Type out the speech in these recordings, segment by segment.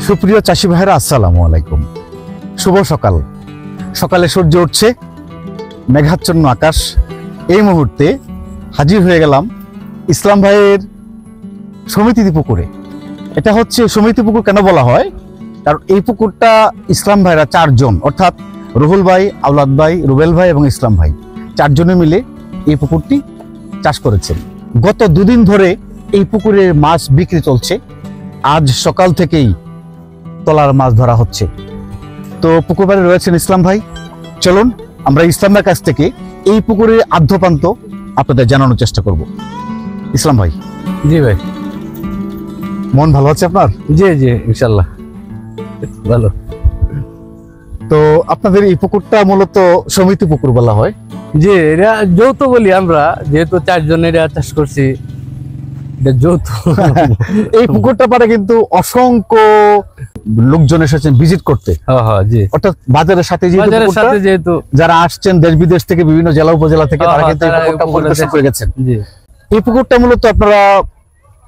সুপ্রিয় চাষি ভাইরা, আসসালামু আলাইকুম। শুভ সকাল। সকালে সূর্য উঠছে, মেঘাচ্ছন্ন আকাশ। এই মুহূর্তে হাজির হয়ে গেলাম ইসলাম ভাইয়ের সমিতি পুকুরে। এটা হচ্ছে সমিতি পুকুর কেন বলা হয়, কারণ এই পুকুরটা ইসলাম ভাইরা চারজন, অর্থাৎ রুহুল ভাই, আওলাদ ভাই, রুবেল ভাই এবং ইসলাম ভাই চারজনে মিলে এই পুকুরটি চাষ করেছেন। গত দুদিন ধরে এই পুকুরের মাছ বিক্রি চলছে। আজ সকাল থেকেই তলার মাছ ধরা হচ্ছে। তো পুকুর পাড়ে রয়েছেন ইসলাম ভাই। চলুন আমরা ইসলাম ভাইয়ের কাছ থেকে এই পুকুরের আদ্যপ্রান্ত আপনাদের জানানোর চেষ্টা করব। ইসলাম ভাই। জি ভাই। মন ভালো আছে আপনার? জি জি, ইনশাল্লাহ ভালো। তো আপনাদের এই পুকুরটা মূলত সমিতি পুকুর বলা হয়। জি, এটা যৌথ বলি আমরা, যেহেতু চারজন এটা চাষ করছি, এটা যৌথ। এই পুকুরটা পারে কিন্তু অসংখ্য লোকজন এসেছেন ভিজিট করতে। জি, অর্থাৎ বাজারের সাথে যেহেতু যারা আসছেন দেশ বিদেশ থেকে, বিভিন্ন জেলা উপজেলা থেকে, তারা কিন্তু এই পুকুরটা পরিদর্শন করে গেছেন। এই পুকুরটা মূলত আপনারা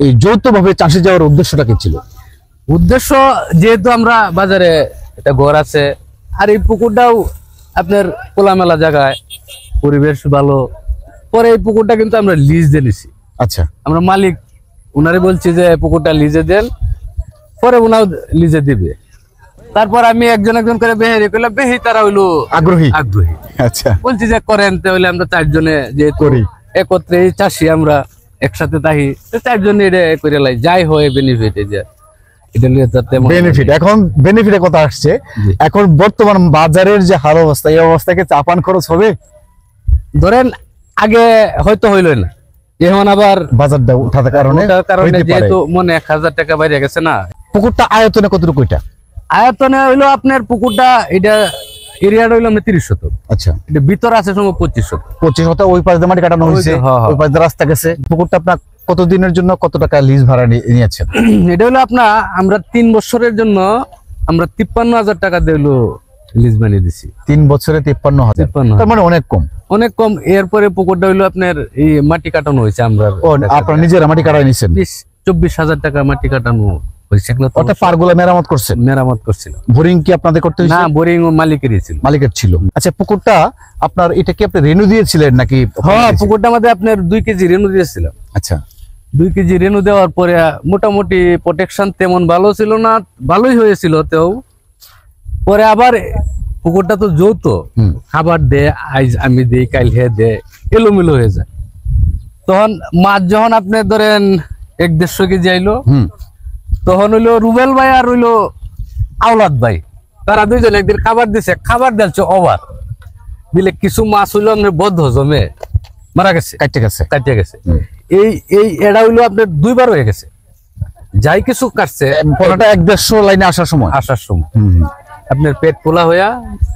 এই যৌথভাবে চাষে যাওয়ার উদ্দেশ্যটা কি ছিল? উদ্দেশ্য, যেহেতু আমরা বাজারে একটা ঘর আছে, আর এই পুকুরটাও আপনার খোলামেলা জায়গায়, পরিবেশ ভালো। পরে এই পুকুরটা কিন্তু আমরা লিজ দিয়ে নিছি। আচ্ছা, আমরা মালিক উনারে বলছি যে পুকুরটা লিজে দেন, পরে উনাও লিজে দিবে। তারপর আমি একজন একজন করে বেহেরি করলাম, বেহি তারা হইলো আগ্রহী। আচ্ছা, বলছি যে করেন, তাহলে আমরা চারজনে যে করি, একত্রে চাষি আমরা একসাথে তাহি চারজনে এটা করে লাই, যাই হয় বেনিফিট। এখন বেনিফিটের কথা আসছে। এখন বর্তমান বাজারের যে হাল অবস্থা, এই অবস্থাকে চাপান খরচ হবে? ধরেন আগে হয়তো হইল না, এখন আবার বাজারটা উঠার কারণে যেহেতু মনে 1000 টাকা বাইরে গেছে না। পুকুরটা আয়তনে কতটুকু? এটা আয়তনে হইলো আপনার পুকুরটা, এটা এরিয়াটা হইলো 30 শতক। আচ্ছা, এটা ভিতর আছে সময় 25 শতক। 25 শতক ওই পাশ দিয়ে মাটি কাটানো হয়েছে, ওই পাশ দিয়ে রাস্তা গেছে। পুকুরটা আপনার কতদিনের জন্য, কত টাকা লিজ ভাড়া নিয়েছেন? এটা হলো আপনার, আমরা 3 বছরের জন্য আমরা 53,000 টাকা দিয়ে লিজ বানিয়ে দিছি। 3 বছরে 53,000, তার মানে অনেক কম। অনেক কম। এরপরে পুকুরটা হইলো আপনার এই মাটি কাটানো হয়েছে। আমরা আপনারা নিজেরা মাটি কাটাই নিছেন? 24,000 টাকা মাটি কাটানো হয়েছে। পারগুলা মেরামত করছেন? মেরামত করছিল। বোরিং কি আপনাদের করতে হয়েছে? না, বোরিং ও মালিকেরই ছিল। মালিকের ছিল। আচ্ছা, পুকুরটা আপনার এটা কি আপনি রেনু দিয়েছিলেন নাকি? হ্যাঁ, পুকুরটা আমাদের আপনার 2 কেজি রেনু দিয়েছিলাম। আচ্ছা, 2 কেজি রেনু দেওয়ার পরে মোটামুটি প্রোটেকশন তেমন ভালো ছিল না, ভালোই হয়েছিল। তেও পরে আবার পুকুরটা তো যৌথ, খাবার দে, আজ আমি দেই, কাল হে দে, এলোমেলো হয়ে যায়। তখন মাছ যখন আপনি ধরেন 1-150 কেজি আইলো, তখন হইলো রুবেল ভাই আর হইলো আওলাদ ভাই, তারা দুইজন একদিন খাবার দিছে। খাবার দিচ্ছে ওভার দিলে কিছু মাছ হইলো আপনার বদ্ধ জমে মারা গেছে, কাটতে গেছে। এই এটা হইলো আপনার 2 বার হয়ে গেছে। যাই কিছু কাটছে, 150 লাইনে আসার সময় আপনার পেট পোলা হইয়া,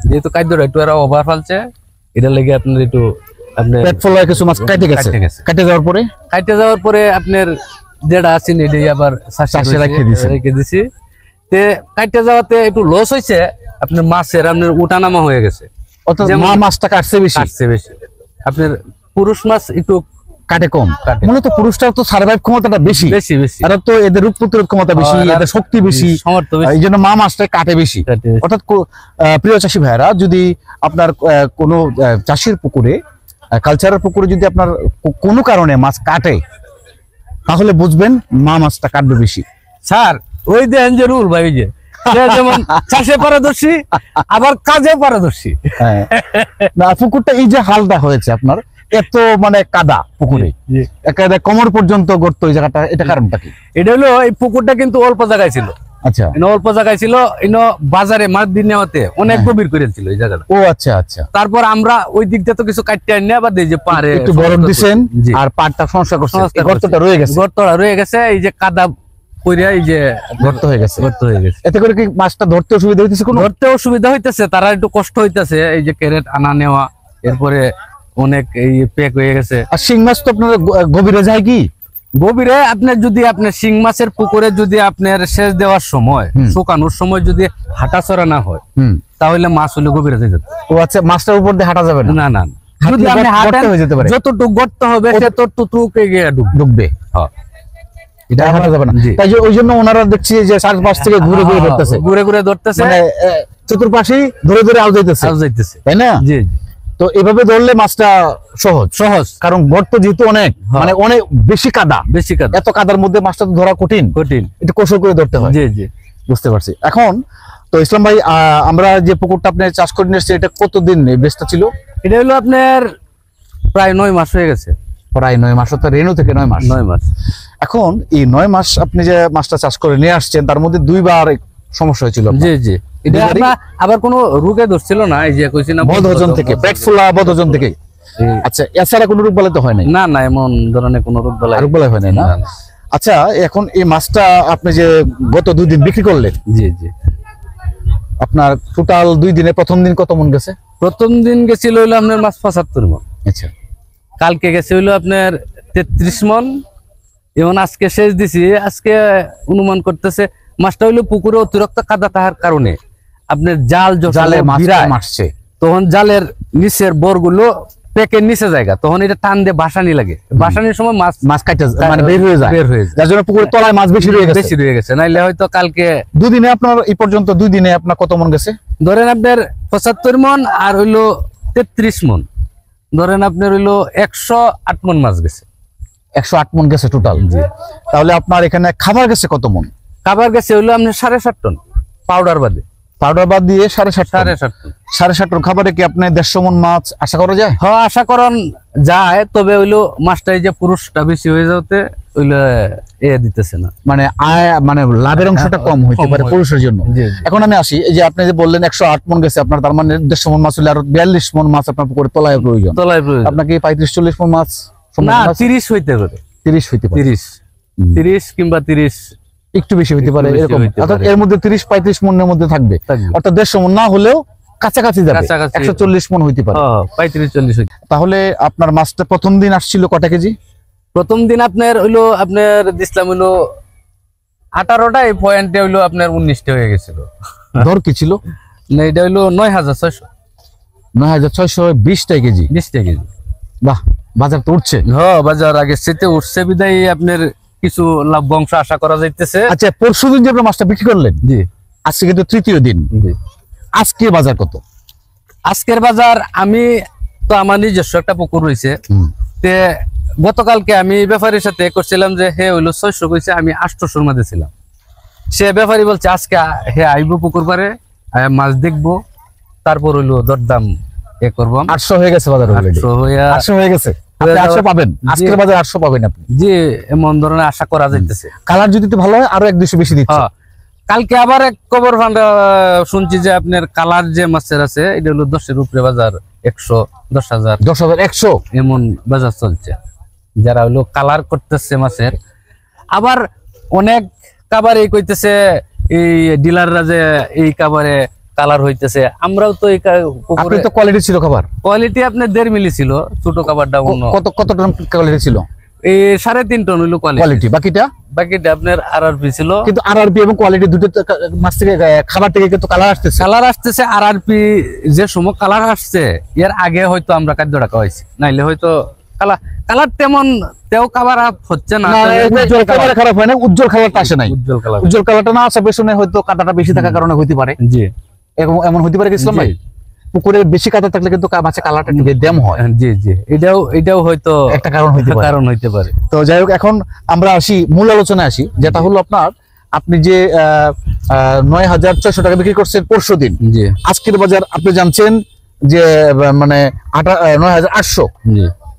যেহেতু খাদ্যটা একটু এরা ওভার ফেলছে, এটা লেগে আপনার একটু পেট পোলা কিছু মাছ কাটে গেছে। কাটে যাওয়ার পরে আপনার যেটা আছে এটাই আবার রেখে দিছি। তে কাটতে যাওয়াতে একটু লস হয়েছে, আপনার মাছের আপনার উঠানামা হয়ে গেছে। মাছটা কাটছে বেশি। আপনার পুরুষ মাছ একটু কাটে কম। মূলত পুরুষটার তো সার্ভাইভ ক্ষমতাটা বেশি, আর তো এদের রোগ প্রতিরোধ ক্ষমতা বেশি, এদের শক্তি বেশি, এই জন্য মাছটা কাটে বেশি। অর্থাৎ প্রিয় চাষি ভাইরা, যদি আপনার কোনো চাষির পুকুরে, কালচারের পুকুরে যদি আপনার কোনো কারণে মাছ কাটে, তাহলে বুঝবেন মাছটা কাটবে বেশি। স্যার, ওই দেখেন যে রুল ভাই, যে যেমন চাষে পারদর্শী আবার কাজে পারদর্শী। না, পুকুরটা এই যে হালটা হয়েছে আপনার, এত মানে কাদা পুকুরে, একেবারে কোমর পর্যন্ত গর্ত, ওই জায়গাটা, এটা কারণটা কি? এটা হলো এই পুকুরটা কিন্তু অল্প জায়গায় ছিল। আচ্ছা, অল্প জায়গায় ছিল, বাজারে মাছ দিয়ে নেওয়াতে অনেক গভীর করেছিল এই জায়গাটা। ও আচ্ছা আচ্ছা। তারপর আমরা ওই দিকটা তো কিছু কাটতে আনি, আবার যে পারে একটু বরফ দিছেন আর পাড়টা সংস্কার করছেন, গর্তটা রয়ে গেছে। এই যে কাদা কইরা এই যে গর্ত হয়ে গেছে। এতে করে কি মাছটা ধরতে অসুবিধা হইতেছে? ধরতে অসুবিধা হইতেছে, তারা একটু কষ্ট হইতেছে, এই যে ক্যারেট আনা নেওয়া, এরপরে অনেক এই পেক হয়ে গেছে। আর শিং মাছ তো আপনার গভীরে যায় কি? গভীরে আপনার যদি আপনার শিং মাছের পুকুরে যদি আপনার সেচ দেওয়ার সময়, শুকানোর সময় যদি হাঁটাচড়া না হয়, তাহলে মাছ হলে গভীরে যেতে। ও আচ্ছা, মাছটার উপর দিয়ে হাঁটা যাবে না? না, যদি আপনি হাঁটেন, যতটুকু গর্ত হবে ততটুকু ঢুকবে। এটা হাঁটা যাবে না, তাই যে ওই জন্য ওনারা দেখছি যে চারপাশ থেকে ঘুরে ঘুরে ধরতেছে, ঘুরে ঘুরে ধরতেছে, মানে চতুর্পাশেই ধরে ধরে আল যাইতেছে, তাই না? জি তো এভাবে ধরলে মাছটা সহজ, কারণ গর্ত যেহেতু অনেক, মানে অনেক বেশি কাদা, এত কাদার মধ্যে মাছটা তো ধরা কঠিন, একটু কৌশল করে ধরতে হয়। জি বুঝতে পারছি। এখন তো ইসলাম ভাই, আমরা যে পুকুরটা আপনি চাষ করে নিয়েছি, এটা কতদিন বেচটা ছিল? এটা হলো আপনার প্রায় 9 মাস হয়ে গেছে। প্রায় 9 মাস, অর্থাৎ রেনু থেকে 9 মাস। এখন এই 9 মাস আপনি যে মাছটা চাষ করে নিয়ে আসছেন, তার মধ্যে 2বার সমস্যা হয়েছিল। জি এটা আবার কোনো রোগে ধরছিল না, এই যে কইছি না বদহজম থেকে, পেট ফুলা বদহজম থেকে। আচ্ছা, এছাড়া কোনো রোগ বালাই তো হয় নাই? না, এমন ধরনের কোনো রোগ বালাই হয় নাই না? আচ্ছা, এখন এই মাছটা আপনি যে গত 2 দিন বিক্রি করলেন, জি আপনার টোটাল 2 দিনে প্রথম দিন কত মন গেছে? প্রথম দিন গেছিল হইলো আপনার মাছ 75 মন। আচ্ছা, কালকে গেছে হইলো আপনার 33 মন, এবং আজকে শেষ দিছি। আজকে অনুমান করতেছে মাছটা হইলো পুকুরে অতিরিক্ত কাদা থাকার কারণে আপনার জালে মাছছে, তখন জালের নিচের বরগুলো পেকের নিচে জায়গা, তখন এটা টান দিয়ে ভাসানি লাগে, ভাসানির সময় মাছ কাটে মানে বের হয়ে যায়, যার জন্য পুকুরের তলায় মাছ বেশি রয়ে গেছে। নাইলে হয়তো কালকে 2 দিনে আপনার এই পর্যন্ত 2 দিনে আপনার কত মন গেছে? ধরেন আপনার 75 মন, আর হইলো 33 মন, ধরেন আপনার হইলো 108 মন মাছ গেছে। 108 মন গেছে টোটাল। তাহলে আপনার এখানে খাবার গেছে কত মন? খাবার গেছে হইলো আপনার 7.5 টন, পাউডার বাদ দিয়ে 7.5 টন খাবারে কি আপনি 150 মন মাছ আশা করা যায়? হ্যাঁ, আশা করেন যায়, তবে হইলো মাছটা এই যে পুরুষটা বেশি হয়ে যাওয়াতে হইলো দিতেছে না, মানে আয়, মানে লাভের অংশটা কম হইতে পারে পুরুষের জন্য। এখন আমি আসি, এই যে আপনি যে বললেন 108 মন গেছে আপনার, তার মানে 150 মন মাছ হলে আর 42 মন মাছ আপনার পুকুরে তলায় প্রয়োজন। আপনাকে 35-40 মন মাছ না, 30 হইতে পারে, 30 কিংবা 30 একটু বেশি হইতে পারে, এরকম। অর্থাৎ এর মধ্যে 30-35 মনের মধ্যে থাকবে, অর্থাৎ 150 মন না হলেও কাছাকাছি যাবে, 140 মন হইতে পারে, 35-40। তাহলে আপনার মাছটা প্রথম দিন আসছিল কটা কেজি? প্রথম দিন আপনার হইলো আপনার দিছিলাম হইলো 18টা, এই পয়েন্টে হইলো আপনার 19টা হয়ে গেছিল। দর কি ছিল? না, এটা হইলো 9620 কেজি। বাহ, বাজার তো উঠছে। হ্যাঁ, বাজার আগের চেয়ে উঠছে, বিদায় আপনার কিছু লাভ অংশ আশা করা যাইতেছে। আচ্ছা, পরশুদিন যে আপনি মাছটা বিক্রি করলেন, জি, আজকে কিন্তু 3য় দিন। আজকে বাজার কত? আজকের বাজার, আমি তো আমার নিজস্ব একটা পুকুর রয়েছে, তে গতকালকে আমি ব্যাপারীর সাথে করছিলাম যে হে হইলো 600 কইছে, আমি 800-র মধ্যে ছিলাম। সে ব্যাপারী বলছে আজকে হে আইব পুকুর পারে, মাছ দেখবো, তারপর হইলো দরদাম করবো। 800 হয়ে গেছে বাজার, 800 হয়ে গেছে, 800 পাবেন আজকের বাজার, 800 পাবেন আপনি। জি, এমন ধরনের আশা করা যাইতেছে। কালার যদি ভালো হয় আরো 1-200 বেশি দিচ্ছে। কালকে আবার এক খবর শুনছি যে আপনার কালার যে মাছের আছে, এটা হলো 10-এর উপরে বাজার, 100, 10,000, 100 এমন বাজার চলছে, যারা হলো কালার করতেছে মাছের। আবার অনেক কাবারে কইতেছে এই ডিলাররা যে এই কাবারে কালার হইতেছে, আমরাও তো এই পুকুরে তো কোয়ালিটি ছিল, খাবার কোয়ালিটি আপনার 1.5 মিলি ছিল, ছোট খাবারটা। কত টন কোয়ালিটি ছিল? এই 3.5 টন হইলো কোয়ালিটি। বাকিটা আপনার আরআরপি ছিল, কিন্তু আরআরপি এবং কোয়ালিটি দুটো মাছ থেকে, খাবার থেকে কিন্তু কালার আসতেছে। আরআরপি যে সময় কালার আসছে, এর আগে হয়তো আমরা খাদ্যটা খাওয়াইছি, নাইলে হয়তো কালার তেমন তেও খাবার হচ্ছে না। খারাপ হয় না, উজ্জ্বল কালারটা আসে নাই, উজ্জ্বল কালারটা না আসার পেছনে হয়তো কাদাটা বেশি থাকার কারণে হইতে পারে। জি, এমন হইতে পারে। ইসলাম ভাই, পুকুরে বেশি কাদা থাকলে কিন্তু মাছের কালারটা একটু বেদম হয়। জি, এটাও হয়তো একটা কারণ হইতে পারে। তো যাই হোক, এখন আমরা আসি মূল আলোচনায় আসি, যেটা হলো আপনি যে 9,600 টাকা বিক্রি করছেন পরশু দিন, আজকের বাজার আপনি জানছেন যে মানে 9,800।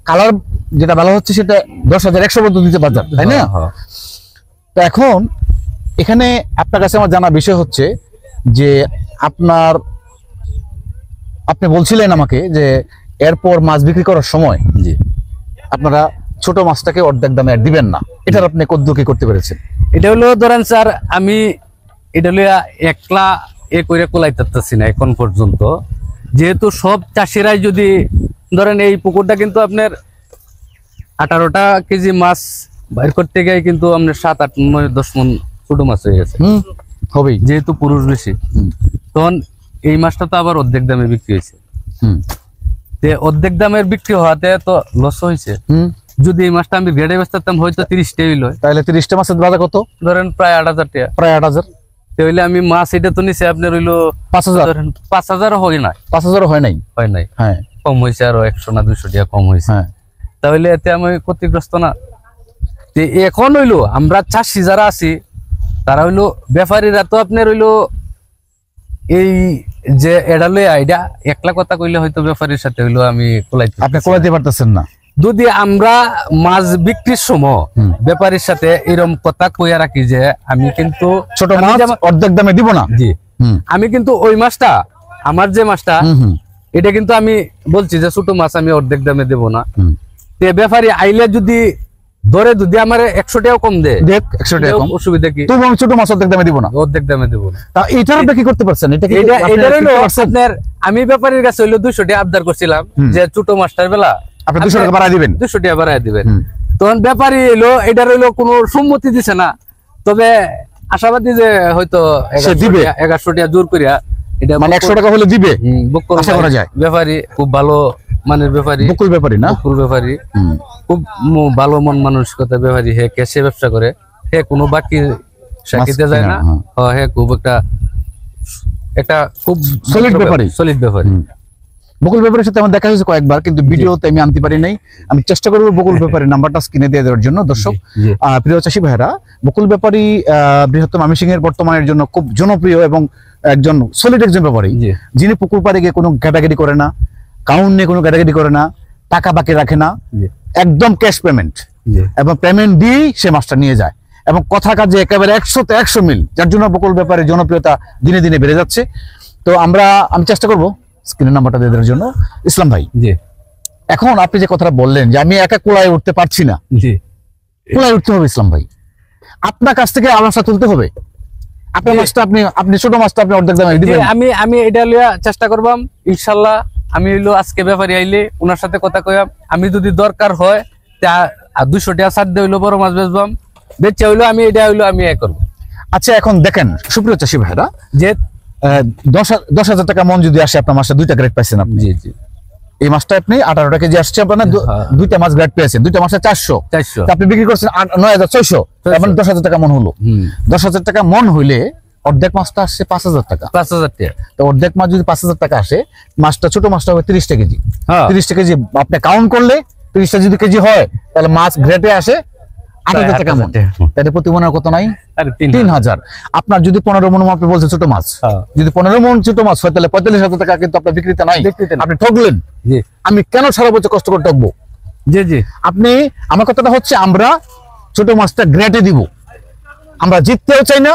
কালার যেটা বলা হচ্ছে সেটা 10,100 পর্যন্ত দিতে বাজার, তাই না? তো এখন এখানে আপনার কাছে আমার জানা বিষয় হচ্ছে যে আপনি বলছিলেন আমাকে যে এরপর মাছ বিক্রি করার সময় আপনারা ছোট মাছটাকে অর্ধেক দামে আর দিবেন না, এটার আপনি কদ্দুকি করতে পেরেছেন? এটা হলো ধরেন স্যার, আমি এটা হলো একলা করে কোলাইতেছি না এখন পর্যন্ত, যেহেতু সব চাষিরাই যদি ধরেন এই পুকুরটা কিন্তু আপনার 18টা কেজি মাছ বাইর করতে গিয়ে কিন্তু আপনার 7, 8, 9, 10 মন ছোট মাছ হয়ে গেছে হবেই, যেহেতু পুরুষ বেশি। তখন এই মাছটা তো আবার অর্ধেক দামে বিক্রি হয়েছে, অর্ধেক দামের বিক্রি হওয়াতে তো লস হয়েছে। যদি এই মাছটা আমি গ্রেডে বেচতাম হয়তো 30 টাকা হইলো, তাহলে 30টা মাছের বাজার কত? ধরেন প্রায় 8,000 টাকা। প্রায় 8,000। তাহলে আমি মাছ এটা তো নিচে আপনার হইলো 5,000। ধরেন 5,000 হয় না, 5,000 হয় নাই। হয় নাই, হ্যাঁ কম হয়েছে, আরো 100 না 200 টাকা কম হয়েছে। হ্যাঁ। তাহলে এতে আমি ক্ষতিগ্রস্ত না। এখন হইলো আমরা চাষি যারা আছি তারা হইলো ব্যাপারীরা তো আপনার হইলো এই যে এটা লই আইডা একলা কথা কইলে হয়তো ব্যাপারীর সাথে হইলো আমি কোলাইতে আপনি কোলাতে পারতেছেন না। যদি আমরা মাছ বিক্রির সময় ব্যাপারীর সাথে এরকম কথা কইয়া রাখি যে আমি কিন্তু ছোট মাছ অর্ধেক দামে দিব না, জি আমি কিন্তু ওই মাছটা আমার যে মাছটা এটা কিন্তু আমি বলছি যে ছোট মাছ আমি অর্ধেক দামে দেব না। তে ব্যাপারী আইলে যদি ধরে যদি আমার 100 টাকা কম দেয়, দেখ 100 টাকা কম, অসুবিধা কি? তুমি ছোট মাছ অর্ধেক দামে দিব না, অর্ধেক দামে দেব না। তা এটার আপনি কি করতে পারছেন? এটা কি এটা হলো আপনার আমি ব্যাপারীর কাছে হইলো 200 টাকা আবদার করছিলাম যে ছোট মাছটার বেলা আপনি 200 টাকা বাড়ায় দিবেন, 200 টাকা বাড়ায় দিবেন। তখন ব্যাপারী এলো এটার হইলো কোনো সম্মতি দিছে না, তবে আশাবাদী যে হয়তো 1100 টাকা জোর করিয়া এটা মানে 100 টাকা হলে দিবে আশা করা যায়। ব্যাপারী খুব ভালো মানের ব্যাপারী, বকুল ব্যাপারী না, বকুল ব্যাপারী খুব ভালো মন মানসিকতা ব্যাপারী। হে ক্যাশে ব্যবসা করে, হে কোনো বাকি সাকিতে যায় না, হে খুব একটা খুব সলিড ব্যাপারী, সলিড ব্যাপারী। বকুল ব্যাপারীর সাথে আমার দেখা হয়েছে কয়েকবার, কিন্তু ভিডিওতে আমি আনতে পারি নাই। আমি চেষ্টা করবো বকুল ব্যাপারীর নাম্বারটা স্ক্রিনে দিয়ে দেওয়ার জন্য। দর্শক প্রিয় চাষী ভাইরা, বকুল ব্যাপারী বৃহত্তম ময়মনসিংহের বর্তমানের জন্য খুব জনপ্রিয় এবং একজন সলিড একজন ব্যাপারী, যিনি পুকুর পাড়ে গিয়ে কোনো ঘাটাঘাটি করে না, কাউন্ট নিয়ে কোনো ঘাটাঘাটি করে না, টাকা বাকি রাখে না, একদম ক্যাশ পেমেন্ট, এবং পেমেন্ট দিয়েই সে মাছটা নিয়ে যায়, এবং কথা কাজে একেবারে 100তে 100 মিল, যার জন্য বকুল ব্যাপারীর জনপ্রিয়তা দিনে দিনে বেড়ে যাচ্ছে। তো আমি চেষ্টা করবো স্ক্রিনের নাম্বারটা দিয়ে দেওয়ার জন্য। ইসলাম ভাই, এখন আপনি যে কথাটা বললেন যে আমি একা কোলায় উঠতে পারছি না, কোলায় উঠতে হবে ইসলাম ভাই, আপনার কাছ থেকে আলাদা তুলতে হবে। আপনার মাছটা আপনি ছোট মাছটা আপনি অর্ধেক দামে দিবেন। আমি এটা লিয়া চেষ্টা করবাম ইনশাআল্লাহ। আমি হইলো আজকে ব্যাপারী আইলে ওনার সাথে কথা কইয়াম, আমি যদি দরকার হয় তা 200 টাকা ছাড় দিয়ে হইলো বড় মাছ বেচবাম, বেচে হইলো আমি এটা হইলো আমি করব। আচ্ছা, এখন দেখেন সুপ্রিয় চাষী ভাইরা, যে 10,000 টাকা মন যদি আসে, আপনার মাছটা 2টা গ্রেড পাইছেন আপনি। জি এই মাছটা আপনি 18 কেজি আসছে, আপনার 2টা মাছ গ্রেড পেয়েছেন, 2টা মাছে 400, আপনি বিক্রি করছেন 9,600, মানে 10,000 টাকা মন হলো। 10,000 টাকা মন হইলে অর্ধেক মাছটা আসছে 5,000 টাকা। 5,000 টাকা, তো অর্ধেক মাছ যদি 5,000 টাকা আসে, মাছটা ছোট মাছটা হবে 30 কেজি। 30 কেজি আপনি কাউন্ট করলে 30টা যদি কেজি হয়, তাহলে মাছ গ্রেডে আসে 8,000 টাকা মন। তাহলে প্রতি মনের কত নাই? 3,000। আপনার যদি 15 মন আপনি বলছেন ছোট মাছ, যদি 15 মন ছোট মাছ হয়, তাহলে 45,000 টাকা কিন্তু আপনার বিক্রিতে নাই, আপনি ঠকলেন। আমি কেন সারা বছর কষ্ট করে ঠকবো? আপনি, আমার কথাটা হচ্ছে, আমরা ছোট মাছটা গ্রেডে দিব, আমরা জিততেও চাই না,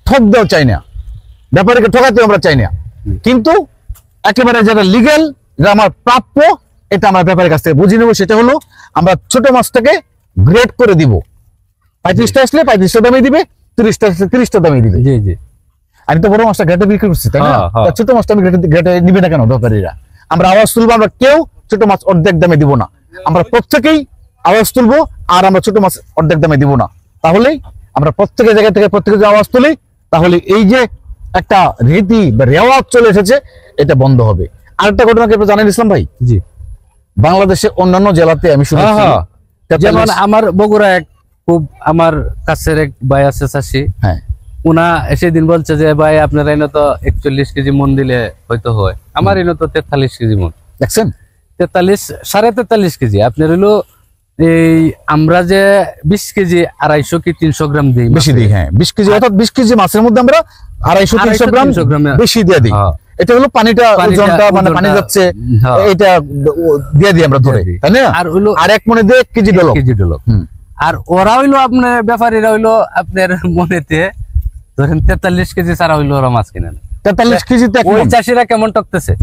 ঠকতেও চাই না, ব্যাপারীকে ঠকাতেও আমরা চাই না, কিন্তু একেবারে যেটা লিগ্যাল, যেটা আমার প্রাপ্য, এটা আমরা ব্যাপারীর কাছ থেকে বুঝে নেবো। সেটা হলো আমরা ছোট মাছটাকে গ্রেড করে দিব, 35টা আসলে 35টা দামে দিবে, 30টা আসলে 30টা দামে দিবে। আমি তো বড় মাছটা গ্রেডে বিক্রি করছি, তাই না? ছোট মাছটা আমি গ্রেডে নিবে না কেন ব্যাপারীরা? আমরা আওয়াজ তুলবো, আমরা কেউ ছোট মাছ অর্ধেক দামে দিব না, আমরা প্রত্যেকেই আওয়াজ তুলবো, আর আমরা ছোট মাছ অর্ধেক দামে দিব না। তাহলেই আমরা প্রত্যেকের জায়গা থেকে প্রত্যেকে যে আওয়াজ তুলি, তাহলে এই যে একটা রীতি বা রেওয়াজ চলে এসেছে, এটা বন্ধ হবে। আরেকটা ঘটনা কি আপনি জানেন ইসলাম ভাই? বাংলাদেশে অন্যান্য জেলাতে আমি শুনেছি, যেমন আমার বগুড়া এক খুব আমার কাছের এক ভাই আছে চাষি, উনা সেদিন বলছে যে ভাই আপনার এনে তো 41 কেজি মন দিলে হয়তো হয়, আমার এনে তো 43 কেজি মন। দেখছেন, 43 কেজি আপনার হইলো এই আমরা যে 20 কেজি 250 কি 300 গ্রাম দিই, বেশি দিই। হ্যাঁ, 20 কেজি, অর্থাৎ 20 কেজি মাছের মধ্যে আমরা 250-300 গ্রাম বেশি দিয়ে দিই। এটা হলো পানিটা, ওজনটা, মানে পানি যাচ্ছে, এটা দিয়ে দিই আমরা ধরে, তাই না? আর 1 মনে দিয়ে 1 কেজি ডলক। আর ওরা হইলো আপনার ব্যাপারীরা হইলো আপনার মনেতে ধরেন 43 কেজি ছাড়া হইলো ওরা মাছ কিনে না। 43 কেজিতে ওই চাষিরা কেমন টকতেছে,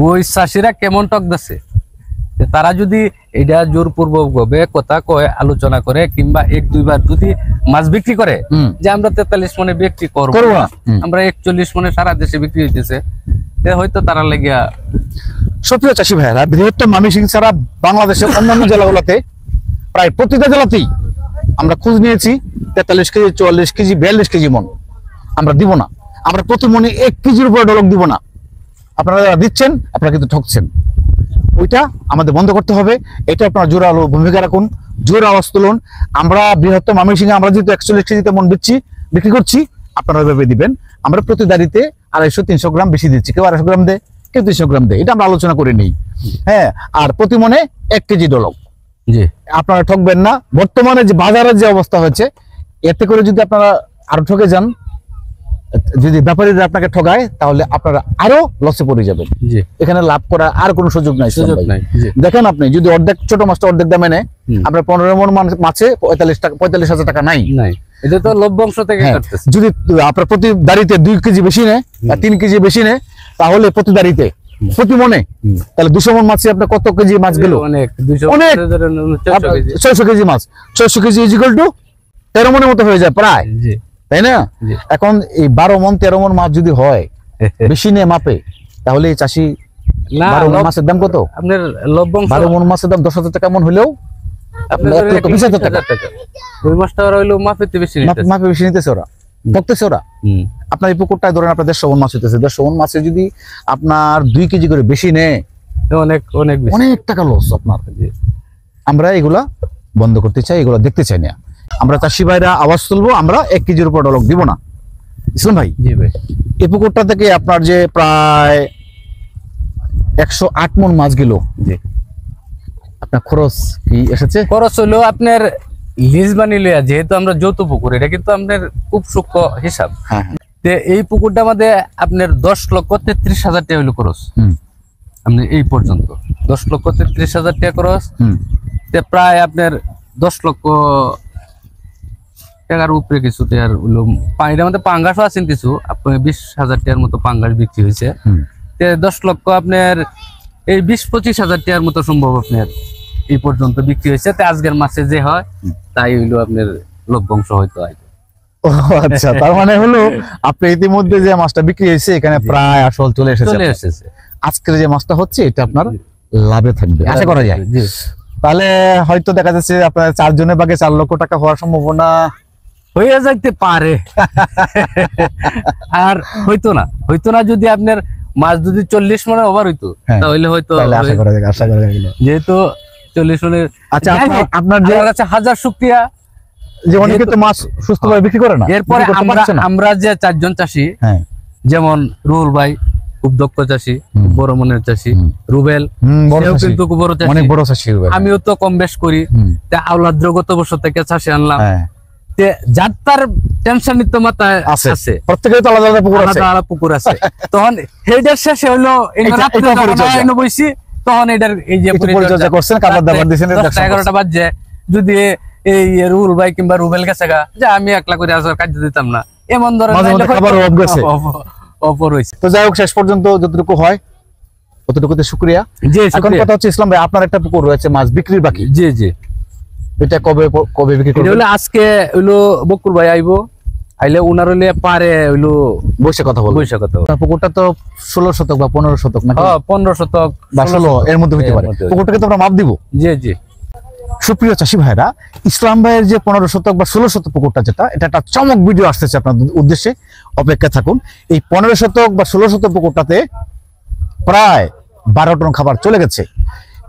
ওই চাষিরা কেমন টকতেছে। তারা যদি এটা জোরপূর্বক ভাবে কথা কয়, আলোচনা করে, কিংবা 1-2 বার যদি মাছ বিক্রি করে যে আমরা 43 মনে বিক্রি করবো না, আমরা 41 মনে সারা দেশে বিক্রি হইতেছে, হয়তো তারা লেগিয়া। সুপ্রিয় চাষী ভাইয়েরা, বৃহত্তম ময়মনসিংহ ছাড়া বাংলাদেশের অন্যান্য জেলাগুলোতে প্রায় প্রতিটা জেলাতেই আমরা খোঁজ নিয়েছি 43 কেজি, 44 কেজি, 42 কেজি মন আমরা দিব না। আমরা প্রতি মনে 1 কেজির উপরে ডলক দিব না। আপনারা যারা দিচ্ছেন, আপনারা কিন্তু ঠকছেন। ওইটা আমাদের বন্ধ করতে হবে। এটা আপনারা জোরালো ভূমিকা রাখুন, জোর আওয়াজ তুলুন। আমরা বৃহত্তম ময়মনসিংহে আমরা যেহেতু 41 কেজিতে মন বিক্রি করছি, আপনারা ওইভাবে দিবেন। আমরা প্রতি দাঁড়িতে 250-300 গ্রাম বেশি দিচ্ছি, কেউ 250 গ্রাম দেয়, কেউ 300 গ্রাম দেয়, এটা আমরা আলোচনা করে নিই। হ্যাঁ, আর প্রতি মনে 1 কেজি ডলক। জি, আপনারা ঠকবেন না। বর্তমানে যে বাজারের যে অবস্থা হয়েছে, এতে করে যদি আপনারা আরো ঠকে যান, যদি ব্যাপারীরা আপনাকে ঠগায়, তাহলে আপনারা আরো লসে পড়ে যাবেন। জি, এখানে লাভ করার আর কোনো সুযোগ নাই। সুযোগ নাই। জি, দেখেন আপনি যদি অর্ধেক ছোট মাছটা অর্ধেক দামে নেয়, আপনার 15 মন মাছে 45,000 টাকা নাই। এটা তো লভ্যাংশ থেকে হ্যাঁ, কাটতেছে। যদি আপনার প্রতি দাঁড়িতে 2 কেজি বেশি নেয় বা 3 কেজি বেশি নেয়, তাহলে প্রতি দাঁড়িতে প্রতি মনে তাহলে 200 মন মাছে আপনার কত কেজি মাছ গেল? অনেক, অনেক। 600 কেজি মাছ, 600 কেজি ইকুয়াল টু 13 মনের মতো হয়ে যায় প্রায়, জি, তাই না? এখন এই 12 মন 13 মন মাছ যদি হয় বেশি নেয় মাপে, তাহলে এই চাষি না 12 মন মাছের দাম কত? আপনার লভ্যাংশ 12 মন মাছের দাম 10,000 টাকা মন হলেও আপনার 1,20,000 টাকা। ওই মাছটা ওরা হইলো মাপেতে বেশি নিতেছে। মাপে বেশি নিতেছে ওরা, ঠকতেছে ওরা। আপনার এই পুকুরটায় ধরেন আপনার 150 মন মাছ হইতেছে, 150 মন মাছে যদি আপনার 2 কেজি করে বেশি নেয়, অনেক অনেক বেশি, অনেক টাকা লস আপনার। আমরা এগুলা বন্ধ করতে চাই, এগুলা দেখতে চাই না। আমরা চাষি ভাইরা আওয়াজ তুলবো, আমরা 1 কেজির উপর ডলক দিব না। ইসলাম ভাই, জি ভাই, এই পুকুরটা থেকে আপনার যে প্রায় 108 মন মাছ গেল, জি, আপনার খরচ কি এসেছে? খরচ হলো আপনার লিজ বানিয়ে, যেহেতু আমরা যৌথ পুকুর, এটা কিন্তু আপনার খুব সূক্ষ্ম হিসাব। হ্যাঁ, তে এই পুকুরটা আমাদের আপনার 10,33,000 টাকা হইলো খরচ। আপনি এই পর্যন্ত 10,33,000 টাকা খরচ, তে প্রায় আপনার 10 লক্ষ টাকার উপরে কিছু টাকার হলো। এটার মধ্যে পাঙ্গাসও আছেন কিছু, আপনার 20,000 টাকার মতো পাঙ্গাস বিক্রি হয়েছে। তে 10 লক্ষ আপনার এই 20-25,000 টাকার মতো সম্ভব আপনার এই পর্যন্ত বিক্রি হয়েছে। তে আজকের মাসে যে হয় তাই হইলো আপনার লভ্যাংশ হয়তো হয়। ও আচ্ছা, তার মানে হলো আপনি ইতিমধ্যে যে মাছটা বিক্রি হয়েছে এখানে প্রায় আসল চলে এসেছে। আজকের যে মাছটা হচ্ছে এটা আপনার লাভে থাকবে আশা করা যায়। তাহলে হয়তো দেখা যাচ্ছে আপনার 4 জনের ভাগে 4 লক্ষ টাকা হওয়ার সম্ভাবনা হয়ে যাইতে পারে। আর হইতো না যদি আপনার মাছ যদি 40 মনে ওভার হইতো, তাহলে হয়তো আশা করা যায়। যেহেতু 40 মনের। আচ্ছা, আপনার যে কাছে হাজার শুকরিয়া যে অনেকে তো মাছ সুস্থভাবে বিক্রি করে না। এরপরে আমরা যে 4 জন চাষি, যেমন রুহুল ভাই খুব দক্ষ চাষি, বড় মনের চাষি, রুবেল কিন্তু বড় চাষি, অনেক বড় চাষি, আমিও তো কম বেশ করি। আওলাদ্র গত বছর থেকে চাষি আনলাম। যার তার টেনশন নিতে মাথায় আছে, প্রত্যেকের তো আলাদা আলাদা পুকুর আছে। তখন হেডের শেষে হইলো বইছি, তখন এটার এই যে পরিচর্যা করছেন, খাবার দাবার দিয়েছেন, 11টা বাজে যদি এই রুহুল ভাই কিংবা রুবেল গেছে গা যে আমি একলা করে আসার কাজ দিতাম না, এমন ধরনের অপর হয়েছে। তো যাই হোক, শেষ পর্যন্ত যতটুকু হয় ততটুকুতে শুকরিয়া। এখন কথা হচ্ছে ইসলাম ভাই, আপনার একটা পুকুর রয়েছে মাছ বিক্রির বাকি। জি জি, এটা কবে বিক্রি করবেন? আজকে হইলো বকুল ভাই আইবো, আইলে উনার হইলে পারে হইলো বসে কথা বলবো। পুকুরটা তো 16 শতক বা 15 শতক নাকি? 15 শতক বা 16 এর মধ্যে হতে পারে। পুকুরটাকে তো আমরা মাপ দিব। জি জি। সুপ্রিয় চাষি ভাইরা, ইসলাম ভাইয়ের যে 15 শতক বা 16 শতক পুকুরটা যেটা, এটা একটা চমক ভিডিও আসতেছে আপনাদের উদ্দেশ্যে, অপেক্ষা থাকুন। এই 15 শতক বা 16 শতক পুকুরটাতে প্রায় 12 টন খাবার চলে গেছে।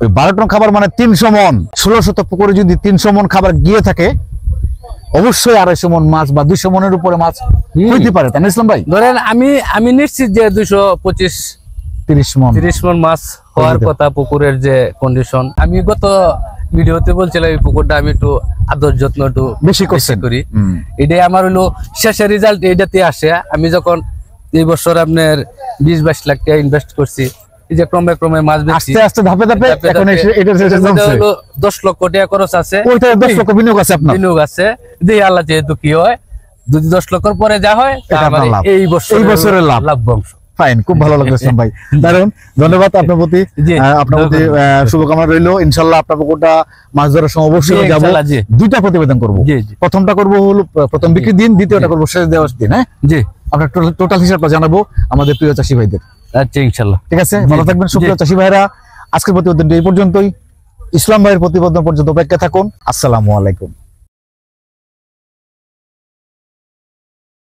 ওই 12 টন খাবার মানে 300 মন। 16 শতক পুকুরে যদি 300 মন খাবার গিয়ে থাকে, অবশ্যই 250 মন মাছ বা 200 মনের উপরে মাছ হইতে পারে, তাই না ইসলাম ভাই? ধরেন আমি নিশ্চিত যে 225-30 মন মাছ হওয়ার কথা পুকুরের যে কন্ডিশন। আমি গত ভিডিওতে বলছিলাম এই পুকুরটা আমি একটু আদর যত্ন একটু বেশি করি। এটাই আমার হলো শেষের রেজাল্ট এইটাতে আসে। আমি যখন এই বছর আপনার 20-22 লাখ টাকা ইনভেস্ট করছি, এই যে ক্রমে মাছ আস্তে আস্তে ধাপে ধাপে এখন এটা 10 লক্ষ টাকা খরচ আছে, ওইটা 10 লক্ষ বিনিয়োগ আছে আপনার, বিনিয়োগ আছে। দেখি আল্লাহ যেহেতু কি হয়, যদি 10 লক্ষর পরে যা হয় এই বছরের লাভ্যাংশ। ফাইন, খুব ভালো লাগলো ইসলাম ভাই, দারুন। ধন্যবাদ আপনার প্রতি, শুভকামনা রইলো। ইনশাআল্লাহ আপনার পুকুরটা মাছ ধরার সময় অবশ্যই যাবো। 2টা প্রতিবেদন করবো, প্রথমটা করবো হলো প্রথম বিক্রি দিন, দ্বিতীয়টা করবো শেষ দেওয়ার দিন। হ্যাঁ জি, আপনার টোটাল হিসাবটা জানাবো আমাদের প্রিয় চাষি ভাইদের। আচ্ছা ইনশাআল্লাহ, ঠিক আছে, ভালো থাকবেন সুপ্রিয় চাষি ভাইরা। আজকের প্রতিবেদনটি এই পর্যন্তই। ইসলাম ভাইয়ের প্রতিবেদন পর্যন্ত অপেক্ষা থাকুন। আসসালামু আলাইকুম।